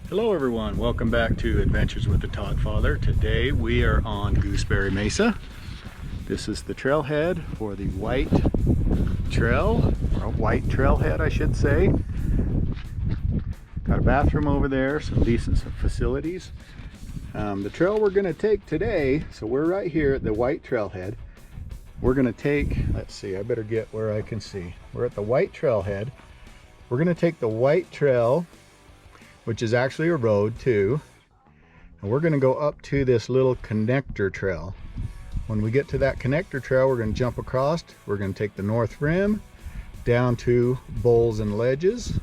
Hello everyone, welcome back to Adventures with the Todd Father. Today we are on Gooseberry Mesa. This is the trailhead for the White Trail, or White Trailhead I should say. Got a bathroom over there, some decent facilities. The trail we're going to take today, so we're right here at the White Trailhead. We're going to take, let's see, I better get where I can see. We're at the White Trailhead. We're going to take the White Trail, which is actually a road too, and we're going to go up to this little connector trail. When we get to that connector trail, we're going to jump across. We're going to take the North Rim down to Bowls and Ledges,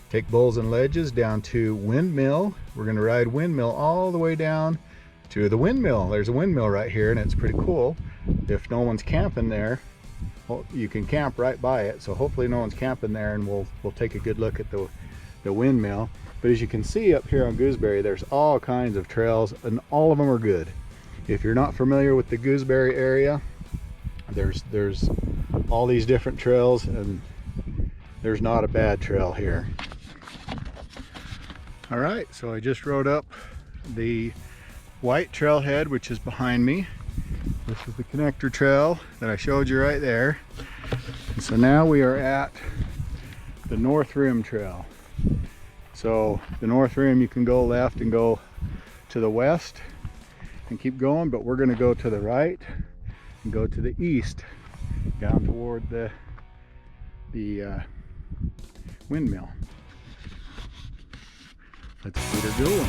take Bowls and Ledges down to Windmill. We're going to ride Windmill all the way down to the windmill. There's a windmill right here and it's pretty cool. If no one's camping there, well, you can camp right by it, so hopefully no one's camping there, and we'll take a good look at the windmill. But as you can see up here on Gooseberry, there's all kinds of trails and all of them are good. If you're not familiar with the Gooseberry area, there's all these different trails and there's not a bad trail here. All right, so I just rode up the White Trailhead, which is behind me. This is the connector trail that I showed you right there. And so now we are at the North Rim Trail. So the North Rim, you can go left and go to the west and keep going, but we're going to go to the right and go to the east down toward the windmill. Let's get her going.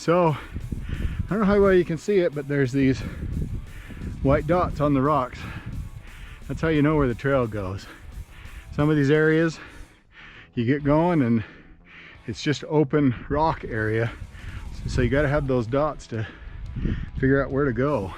So, I don't know how well you can see it, but there's these white dots on the rocks. That's how you know where the trail goes. Some of these areas, you get going and it's just open rock area. So you gotta have those dots to figure out where to go.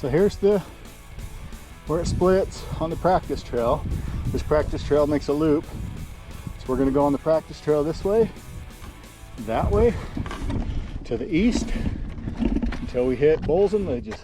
So here's the where it splits on the practice trail. This practice trail makes a loop. So we're gonna go on the practice trail this way, that way, to the east, until we hit bowls and ledges.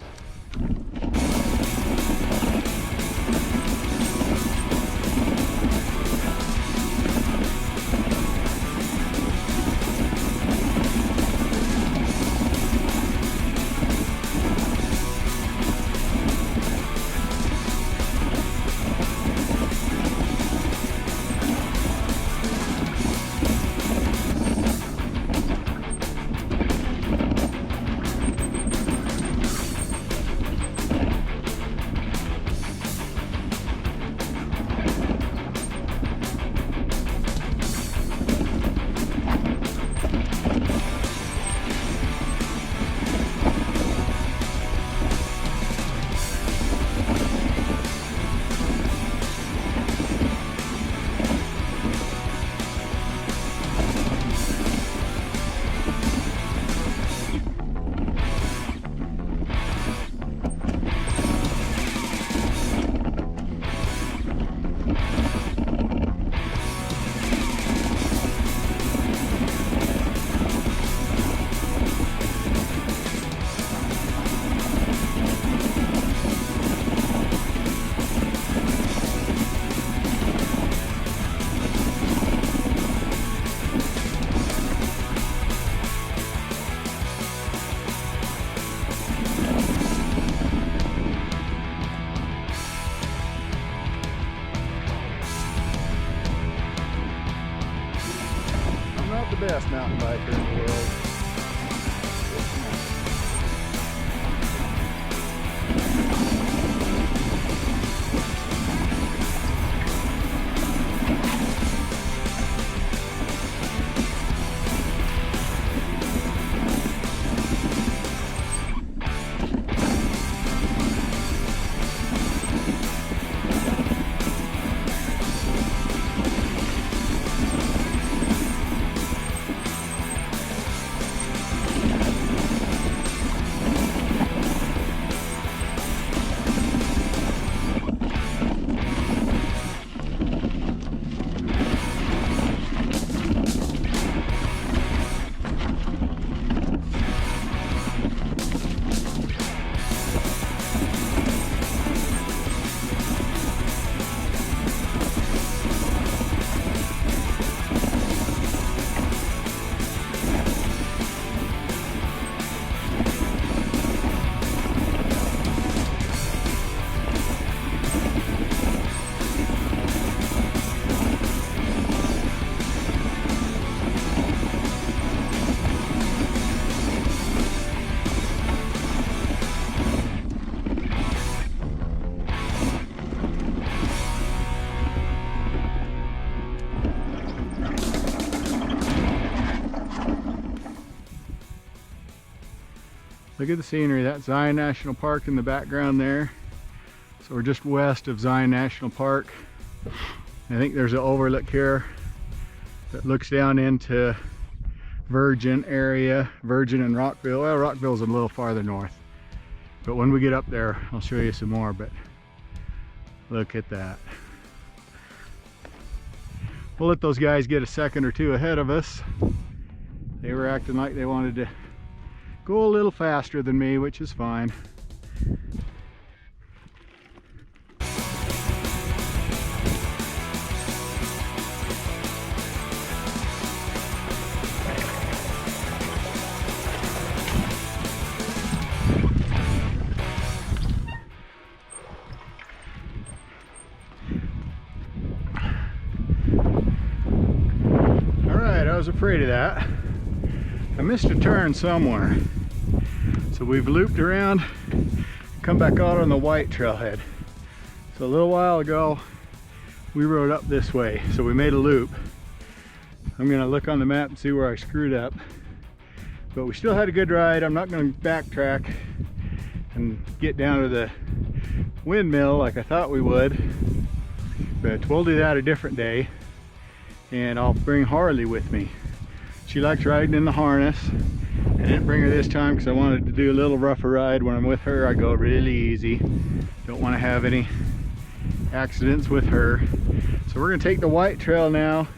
The best mountain biker in the world. Look at the scenery. That's Zion National Park in the background there. So we're just west of Zion National Park. I think there's an overlook here that looks down into Virgin area, Virgin and Rockville. Well, Rockville's a little farther north, but when we get up there, I'll show you some more. But look at that. We'll let those guys get a second or two ahead of us. They were acting like they wanted to go a little faster than me, which is fine. Alright, I was afraid of that. I missed a turn somewhere. So we've looped around, come back out on the white trailhead. So a little while ago, we rode up this way. So we made a loop. I'm gonna look on the map and see where I screwed up. But we still had a good ride. I'm not gonna backtrack and get down to the windmill like I thought we would. But we'll do that a different day. And I'll bring Harley with me. She likes riding in the harness. I didn't bring her this time because I wanted to do a little rougher ride. When I'm with her, I go really easy. Don't want to have any accidents with her. So we're going to take the white trail now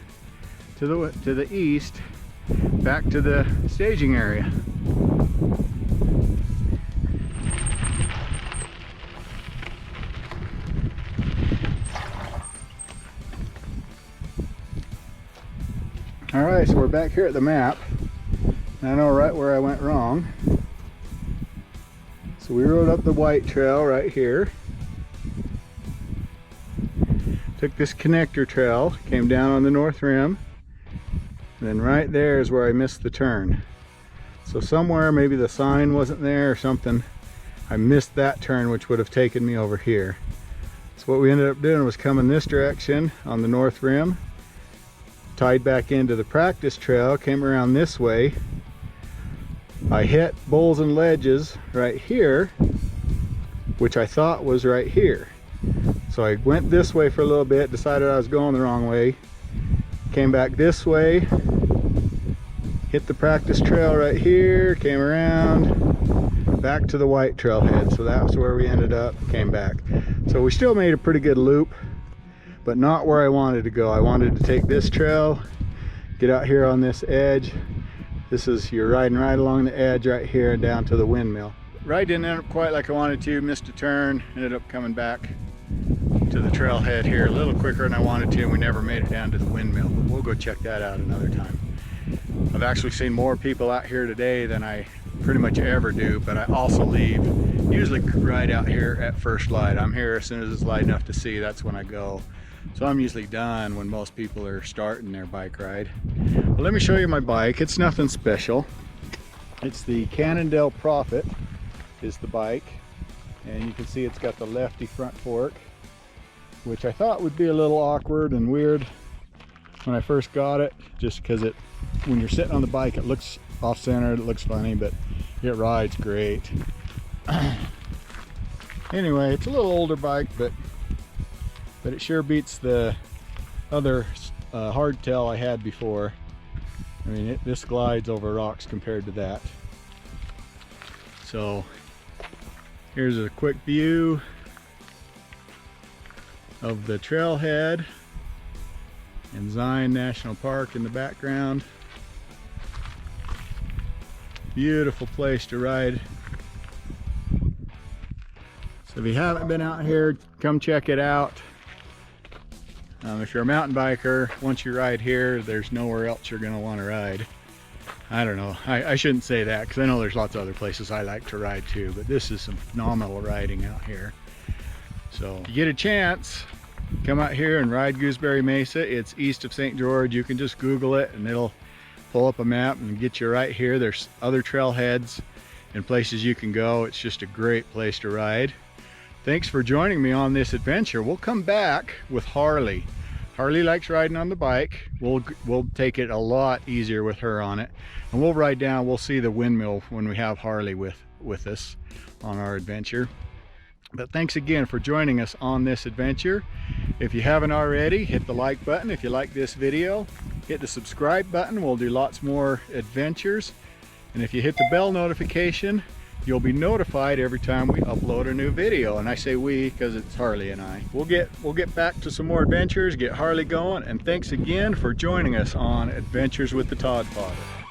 to the east, back to the staging area. All right, so we're back here at the map. I know right where I went wrong. So we rode up the white trail right here. Took this connector trail, came down on the north rim. And then right there is where I missed the turn. So somewhere, maybe the sign wasn't there or something, I missed that turn, which would have taken me over here. So what we ended up doing was coming this direction on the north rim, tied back into the practice trail, came around this way. I hit bowls and ledges right here, which I thought was right here. So I went this way for a little bit, decided I was going the wrong way, came back this way, hit the practice trail right here, came around, back to the white trailhead. So that's where we ended up, came back. So we still made a pretty good loop, but not where I wanted to go. I wanted to take this trail, get out here on this edge. This is, you're riding right along the edge right here and down to the windmill. Ride didn't end up quite like I wanted to, missed a turn, ended up coming back to the trailhead here a little quicker than I wanted to, and we never made it down to the windmill. But we'll go check that out another time. I've actually seen more people out here today than I pretty much ever do, but I also usually ride out here at first light. I'm here as soon as it's light enough to see, that's when I go. So I'm usually done when most people are starting their bike ride. Well, let me show you my bike. It's nothing special. It's the Cannondale Prophet is the bike. And you can see it's got the lefty front fork, which I thought would be a little awkward and weird when I first got it, just because when you're sitting on the bike, it looks off-centered, it looks funny, but it rides great. Anyway, it's a little older bike, but it sure beats the other hardtail I had before. I mean, this glides over rocks compared to that. So here's a quick view of the trailhead and Zion National Park in the background. Beautiful place to ride. So if you haven't been out here, come check it out. If you're a mountain biker, once you ride here, there's nowhere else you're going to want to ride. I don't know, I shouldn't say that because I know there's lots of other places I like to ride too, but this is some phenomenal riding out here. So if you get a chance, come out here and ride Gooseberry Mesa. It's east of St. George. You can just Google it and it'll pull up a map and get you right here. There's other trailheads and places you can go. It's just a great place to ride. Thanks for joining me on this adventure. We'll come back with Harley. Harley likes riding on the bike. We'll take it a lot easier with her on it. And we'll ride down, we'll see the windmill when we have Harley with us on our adventure. But thanks again for joining us on this adventure. If you haven't already, hit the like button. If you like this video, hit the subscribe button. We'll do lots more adventures. And if you hit the bell notification, you'll be notified every time we upload a new video. And I say we because it's Harley and I. We'll get back to some more adventures, get Harley going, and thanks again for joining us on Adventures with the Todfather.